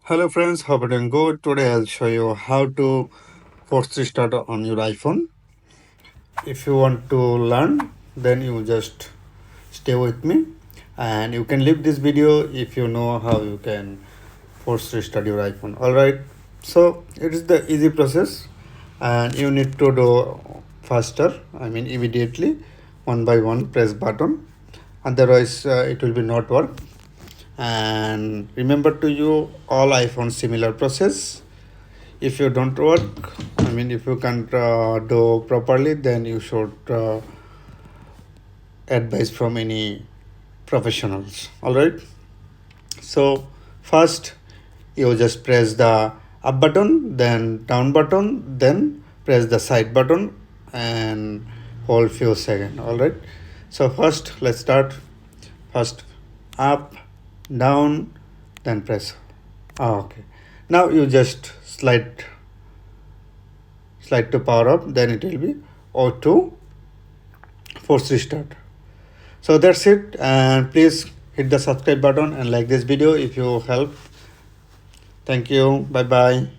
Hello friends, hope you're doing good. Today I'll show you how to force restart on your iPhone. If you want to learn, then you just stay with me and you can leave this video if you know how you can force restart your iPhone. Alright, so it is the easy process and you need to do faster, immediately, one by one press button, otherwise it will be not work. And remember to you all iPhone similar process. If you don't work, if you can't do properly, then you should advice from any professionals. All right, so first you just press the up button, then down button, then press the side button and hold few seconds. All right, so first let's start. First up, down, then press. Okay, now you just slide to power up, then it will be O2 force restart. So that's it, and please hit the subscribe button and like this video if you help. Thank you, bye bye.